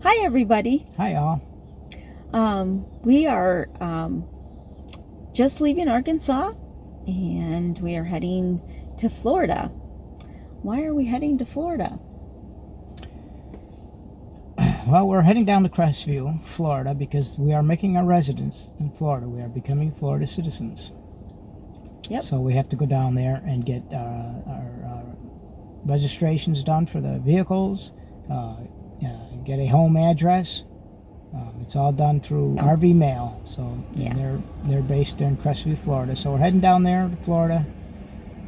Hi, everybody. Hi, all. We are just leaving Arkansas and we are heading to Florida. Why are we heading to Florida? Well, we're heading down to Crestview, Florida, because we are making our residence in Florida. We are becoming Florida citizens. Yep. So we have to go down there and get our registrations done for the vehicles, get a home address. It's all done through RV mail. So they're based there in Crestview, Florida. So we're heading down there to Florida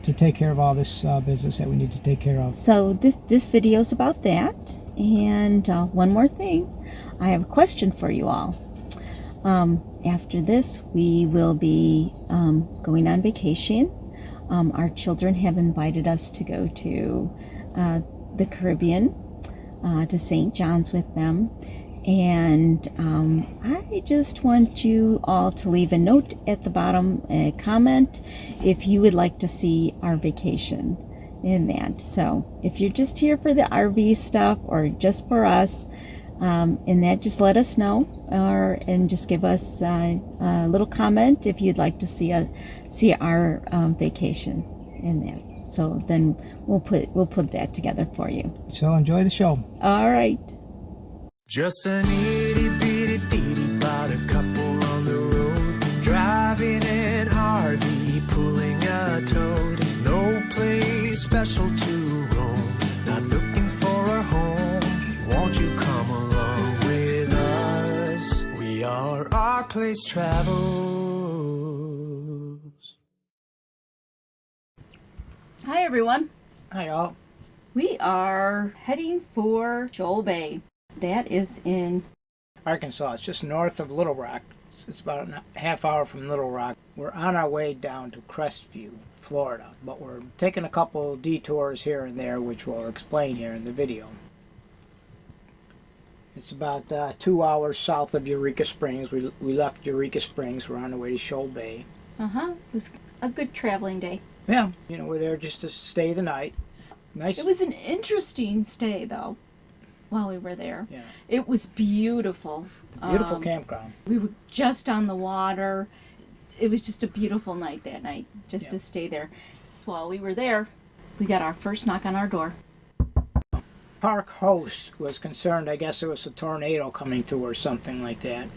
to take care of all this business that we need to take care of. So this video is about that. And one more thing, I have a question for you all. After this, we will be going on vacation. Our children have invited us to go to the Caribbean, to St. John's with them. And I just want you all to leave a note at the bottom, a comment, if you would like to see our vacation in that. So if you're just here for the RV stuff or just for us, in that, just let us know, and just give us a little comment if you'd like to see our vacation in that. So then we'll put that together for you. So enjoy the show. All right. Just an itty bitty ditty about a couple on the road, driving an RV, pulling a toad. No place special to roam, not looking for a home. Won't you come along with us? We are RPlaceTravels. Hi, everyone. Hi, all. We are heading for Shoal Bay. That is in Arkansas. It's just north of Little Rock. It's about a half hour from Little Rock. We're on our way down to Crestview, Florida, but we're taking a couple detours here and there, which we'll explain here in the video. It's about 2 hours south of Eureka Springs. We left Eureka Springs. We're on our way to Shoal Bay. It was a good traveling day. Yeah, we're there just to stay the night. Nice. It was an interesting stay, though, while we were there. Yeah. It was beautiful. Beautiful campground. We were just on the water. It was just a beautiful night that night, just to stay there. While we were there, we got our first knock on our door. Park host was concerned, I guess there was a tornado coming through or something like that.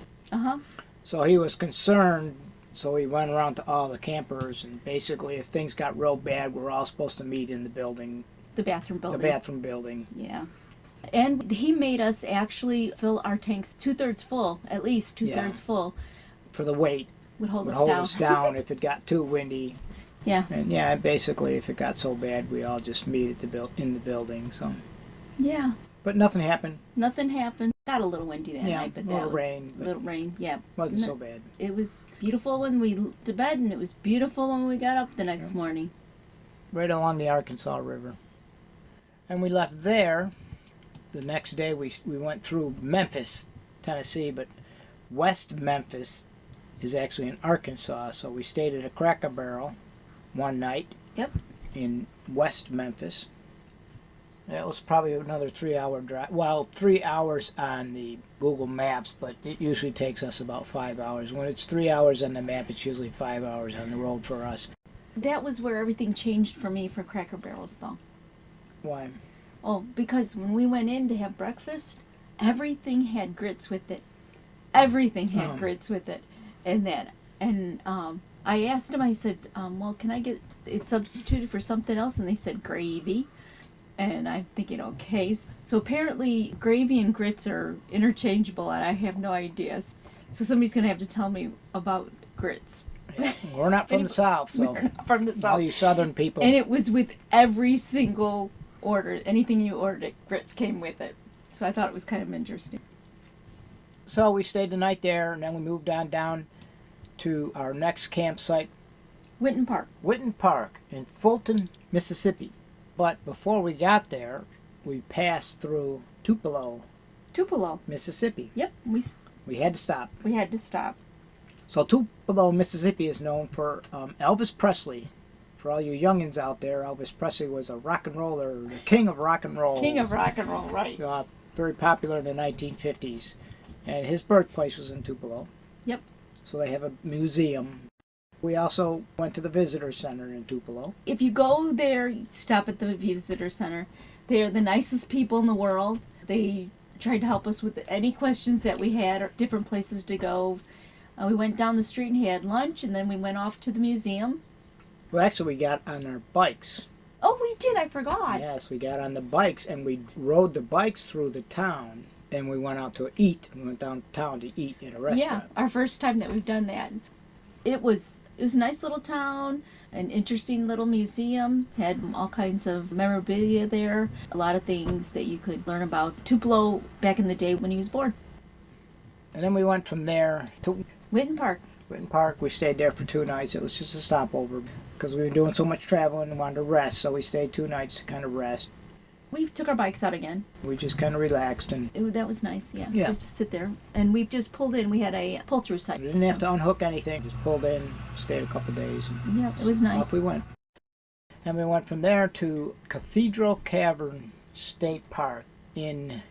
So he was concerned, so he went around to all the campers, and basically if things got real bad, we're all supposed to meet in the building. The bathroom building. The bathroom building. Yeah. And he made us actually fill our tanks 2/3 full, at least 2/3 full. For the weight. Would hold us down if it got too windy. Yeah. And basically if it got so bad, we all just meet at in the building. So. Yeah. But nothing happened. Nothing happened. Got a little windy that night, but that was rain. Little rain. Yeah. Wasn't so bad. It was beautiful when we went to bed, and it was beautiful when we got up the next morning. Right along the Arkansas River. And we left there. The next day we went through Memphis, Tennessee, but West Memphis is actually in Arkansas, so we stayed at a Cracker Barrel one night. Yep. In West Memphis. That was probably another 3-hour drive. Well, 3 hours on the Google Maps, but it usually takes us about 5 hours. When it's 3 hours on the map, it's usually 5 hours on the road for us. That was where everything changed for me for Cracker Barrels, though. Why? Oh, because when we went in to have breakfast, everything had grits with it. Everything had grits with it. And I asked them, I said, well, can I get it substituted for something else? And they said gravy. And I'm thinking, okay. So apparently gravy and grits are interchangeable, and I have no idea. So somebody's going to have to tell me about grits. Yeah, we're not from the South, so. We're not from the South. All you Southern people. And it was with every single order. Anything you ordered, grits came with it. So I thought it was kind of interesting. So we stayed the night there, and then we moved on down to our next campsite. Whitten Park. Whitten Park in Fulton, Mississippi. But before we got there, we passed through Tupelo, Mississippi. Yep. We had to stop. We had to stop. So Tupelo, Mississippi is known for Elvis Presley. For all you youngins out there, Elvis Presley was a rock and roller, the king of rock and roll. King of rock and roll, right. very popular in the 1950s. And his birthplace was in Tupelo. Yep. So they have a museum. We also went to the visitor center in Tupelo. If you go there, stop at the visitor center. They're the nicest people in the world. They tried to help us with any questions that we had or different places to go. We went down the street and had lunch, and then we went off to the museum. Well, actually, we got on our bikes. Oh, we did. I forgot. Yes, we got on the bikes, and we rode the bikes through the town. And we went out to eat. We went downtown to eat at a restaurant. Yeah, our first time that we've done that. It was a nice little town, an interesting little museum, had all kinds of memorabilia there, a lot of things that you could learn about Tupelo back in the day when he was born. And then we went from there to Whitten Park. Whitten Park. We stayed there for 2 nights. It was just a stopover because we were doing so much traveling and wanted to rest, so we stayed 2 nights to kind of rest. We took our bikes out again. We just kind of relaxed and That was nice, yeah. Yeah. Just to sit there. And we just pulled in. We had a pull-through site. we didn't have to unhook anything. Just pulled in, stayed a couple days. And Yeah, it was nice. off we went. And we went from there to Cathedral Cavern State Park in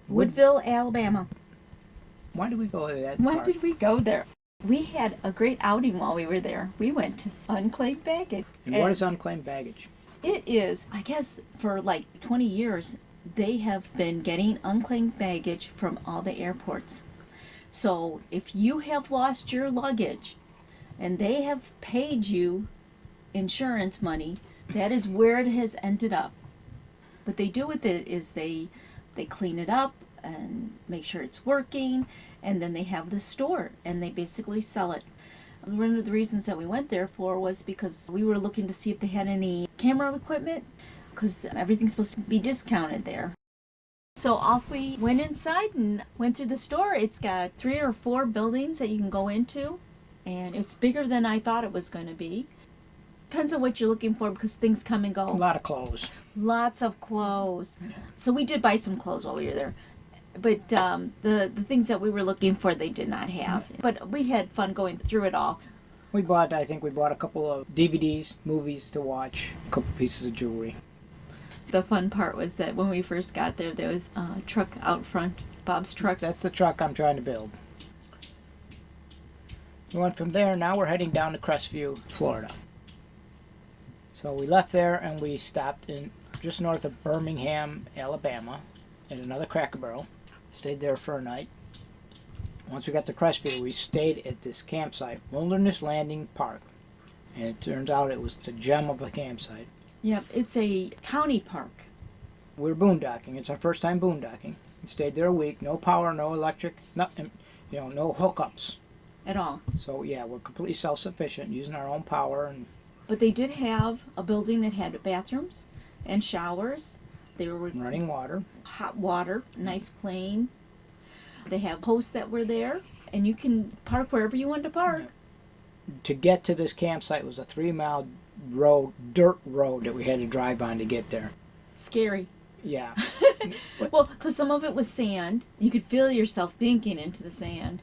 Woodville, Alabama. Why did we go to that Why park? did we go there? We had a great outing while we were there. We went to unclaimed baggage. And what is unclaimed baggage? It is, I guess, for like 20 years, they have been getting unclaimed baggage from all the airports. So if you have lost your luggage and they have paid you insurance money, that is where it has ended up. What they do with it is they clean it up and make sure it's working, and then they have the store and they basically sell it. One of the reasons that we went there for was because we were looking to see if they had any camera equipment, because everything's supposed to be discounted there. So off we went inside and went through the store. It's got 3 or 4 buildings that you can go into, and it's bigger than I thought it was going to be. Depends on what you're looking for because things come and go. A lot of clothes. Lots of clothes. So we did buy some clothes while we were there. But the things that we were looking for, they did not have. But we had fun going through it all. I think we bought a couple of DVDs, movies to watch, a couple pieces of jewelry. The fun part was that when we first got there, there was a truck out front, Bob's truck. That's the truck I'm trying to build. We went from there, now we're heading down to Crestview, Florida. So we left there and we stopped in just north of Birmingham, Alabama, at another Cracker Barrel. Stayed there for a night. Once we got to Crestview, we stayed at this campsite, Wilderness Landing Park. And it turns out it was the gem of a campsite. Yep, it's a county park. We were boondocking. It's our first time boondocking. We stayed there a week. No power, no electric, nothing, no hookups. At all. So yeah, we're completely self-sufficient, using our own power. And But they did have a building that had bathrooms and showers. They were running water. hot water, nice clean. They have posts that were there, and you can park wherever you want to park. To get to this campsite was a 3-mile road, dirt road that we had to drive on to get there. Scary. Yeah. Well, because some of it was sand. You could feel yourself dinking into the sand.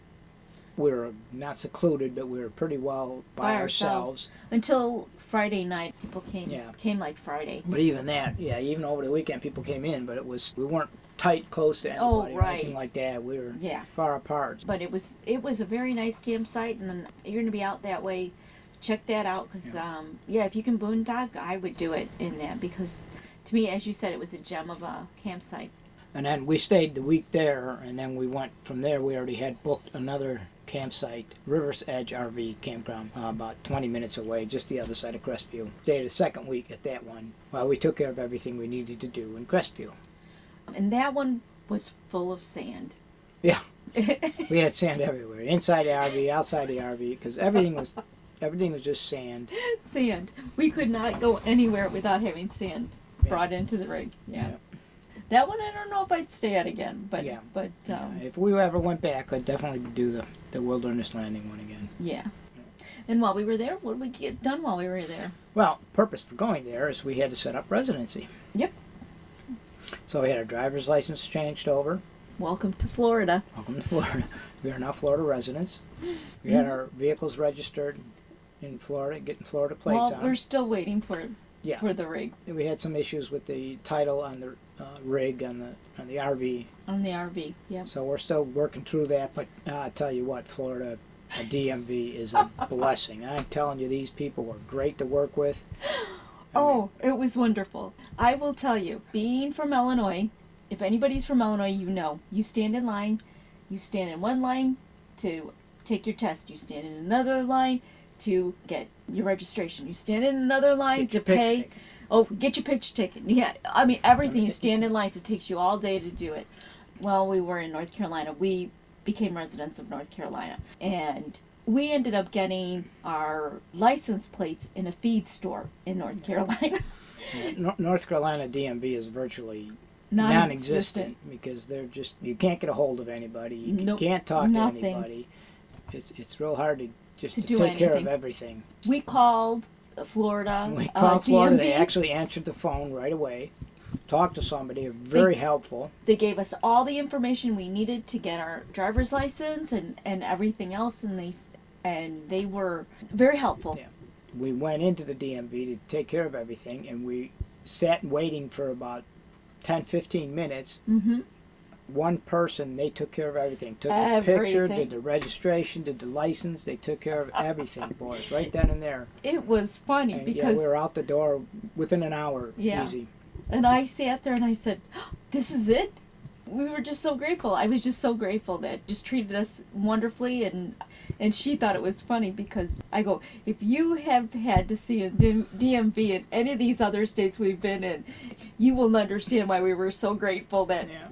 We were not secluded, but we were pretty well by ourselves. Until Friday night, people came. Yeah. Came like Friday. But even that, yeah, even over the weekend, people came in, but we weren't tight, close to Oh, anybody or right. anything like that. We were Yeah. far apart. But it was a very nice campsite, and then you're gonna be out that way. Check that out, because if you can boondock, I would do it in that, because to me, as you said, it was a gem of a campsite. And then we stayed the week there, and then we went from there. We already had booked another campsite, River's Edge RV Campground, about 20 minutes away, just the other side of Crestview. Stayed the second week at that one, while we took care of everything we needed to do in Crestview. And that one was full of sand. Yeah, we had sand everywhere, inside the RV, outside the RV, because everything was just sand. Sand. We could not go anywhere without having sand brought into the rig. Yeah. That one I don't know if I'd stay at again, but Yeah. If If we ever went back, I'd definitely do the Wilderness Landing one again. yeah. And while we were there, what did we get done while we were there? Well, purpose for going there is we had to set up residency. Yep. So we had our driver's license changed over. Welcome to Florida. Welcome to Florida. We are now Florida residents. We had our vehicles registered in Florida, getting Florida plates Well, on. we're still waiting for Yeah. for the rig. We had some issues with the title on the rig on the RV. On the RV, yeah. So we're still working through that. But I tell you what, Florida, a DMV is a blessing. I'm telling you, these people were great to work with. Oh, it was wonderful. I will tell you, being from Illinois, if anybody's from Illinois, you know, you stand in line, you stand in one line to take your test, you stand in another line to get your registration, you stand in another line to pay. Ticket. Oh, get your picture ticket. Yeah, I mean, everything. You stand in lines. It takes you all day to do it. Well, we were in North Carolina. We became residents of North Carolina. And we ended up getting our license plates in a feed store in North Carolina. North Carolina DMV is virtually Non-existent. non-existent because they're just, you can't get a hold of anybody. You Nope, can't talk nothing. to anybody. It's real hard to do take care of anything. everything. We called Florida. We called Florida. They DMV. actually answered the phone right away. Talked to somebody. Very helpful. They gave us all the information we needed to get our driver's license and everything else, and they were very helpful. Yeah. We went into the DMV to take care of everything, and we sat waiting for about 10-15 minutes. Mm-hmm. One person, they took care of everything. Took the Everything. picture, did the registration, did the license. They took care of everything for us right then and there. It was funny And because we were out the door within an hour. Yeah. Easy. And I sat there and I said, "Oh, this is it?" We were just so grateful. I was just so grateful that just treated us wonderfully, and she thought it was funny because I go, if you have had to see a DMV in any of these other states we've been in, you will understand why we were so grateful that Yeah.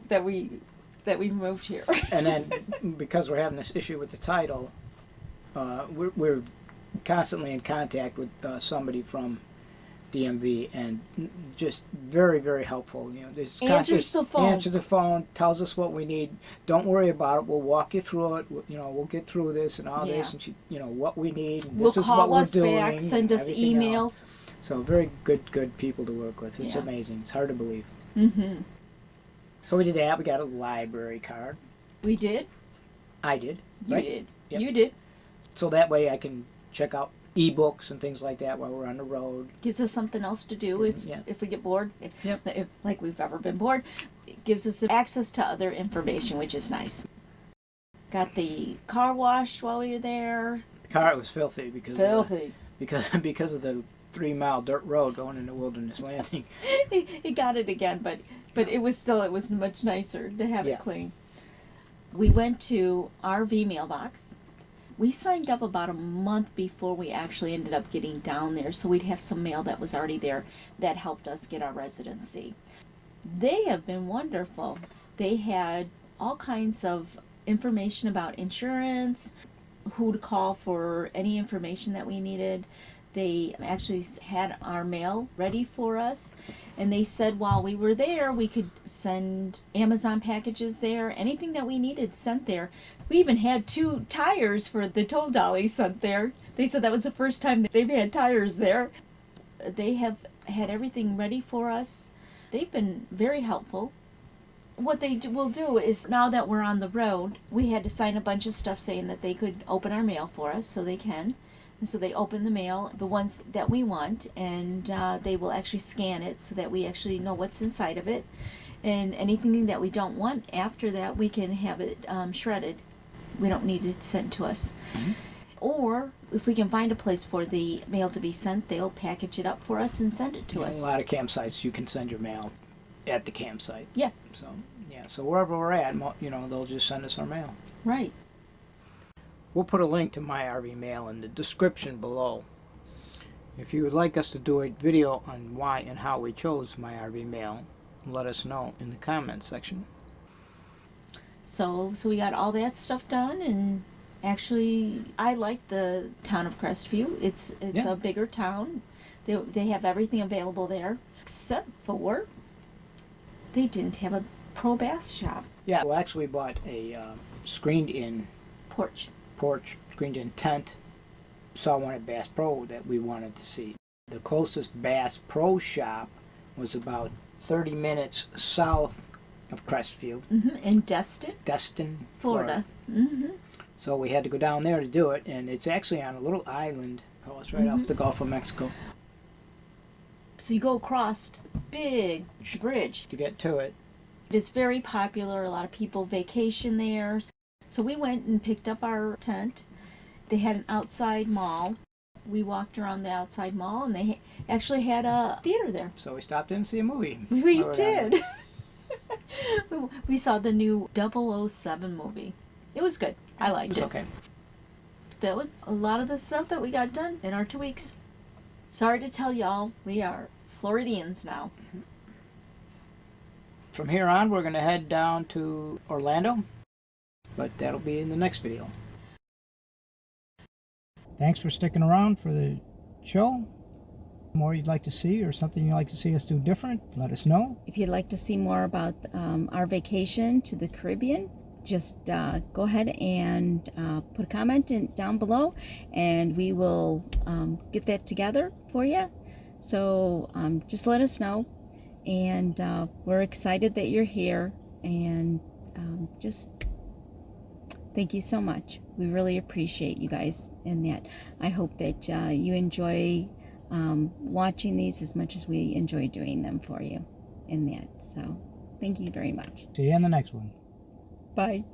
that we moved here. And then because we're having this issue with the title, we're constantly in contact with somebody from DMV, and just very, very helpful. You know, this Answers the phone. Answers the phone, tells us what we need. Don't worry about it. We'll walk you through it. We'll get through this and all this, and what we need. And We'll this is call what we're us doing. back, send and us everything emails. else. So very good people to work with. It's Yeah. amazing. It's hard to believe. Mm-hmm. So we did that. We got a library card. We did. I did. You right? did. Yep. You did. So that way I can check out ebooks and things like that while we're on the road. Gives us something else to do if we get bored. If like we've ever been bored. It gives us access to other information, which is nice. Got the car washed while we were there. The car was filthy because Filthy. because of the 3-mile dirt road going into Wilderness Landing. He got it again, but it was much nicer to have Yeah. it clean. We went to RV mailbox. We signed up about a month before we actually ended up getting down there, so we'd have some mail that was already there that helped us get our residency. They have been wonderful. They had all kinds of information about insurance, who to call for any information that we needed. They actually had our mail ready for us, and they said while we were there we could send Amazon packages there, anything that we needed sent there. We even had 2 tires for the toll dolly sent there. They said that was the first time that they've had tires there. They have had everything ready for us. They've been very helpful. What they will do is, now that we're on the road, we had to sign a bunch of stuff saying that they could open our mail for us, so they can. And so they open the mail, the ones that we want, and they will actually scan it so that we actually know what's inside of it. And anything that we don't want after that, we can have it shredded. We don't need it sent to us. Mm-hmm. Or if we can find a place for the mail to be sent, they'll package it up for us and send it to us. A lot of campsites you can send your mail at the campsite. Yeah. So wherever we're at, they'll just send us our mail. Right. We'll put a link to my RV mail in the description below. If you would like us to do a video on why and how we chose my RV mail, let us know in the comments section. So we got all that stuff done, and actually I like the town of Crestview. It's Yeah. a bigger town. They have everything available there, except for they didn't have a pro bass shop. Yeah, well actually we bought a screened-in Porch. porch, screened-in tent. Saw one at Bass Pro that we wanted to see. The closest Bass Pro shop was about 30 minutes south of Crestview, In Destin, Florida. Mm-hmm. So we had to go down there to do it, and it's actually on a little island. Oh, it's right off the Gulf of Mexico. So you go across a big bridge. To get to it. It is very popular. A lot of people vacation there. So we went and picked up our tent. They had an outside mall. We walked around the outside mall, and they actually had a theater there. So we stopped in to see a movie. We Or did. We saw the new 007 movie. It was good. I liked It was it. okay. That was a lot of the stuff that we got done in our 2 weeks. Sorry to tell y'all, we are Floridians now. From here on, we're going to head down to Orlando, but that'll be in the next video. Thanks for sticking around for the show. More you'd like to see or something you'd like to see us do different, let us know. If you'd like to see more about our vacation to the Caribbean, just go ahead and put a comment down below, and we will get that together for you. So just let us know, and we're excited that you're here, and just thank you so much. We really appreciate you guys in that. I hope that you enjoy watching these as much as we enjoy doing them for you in that. So thank you very much. See you in the next one. Bye.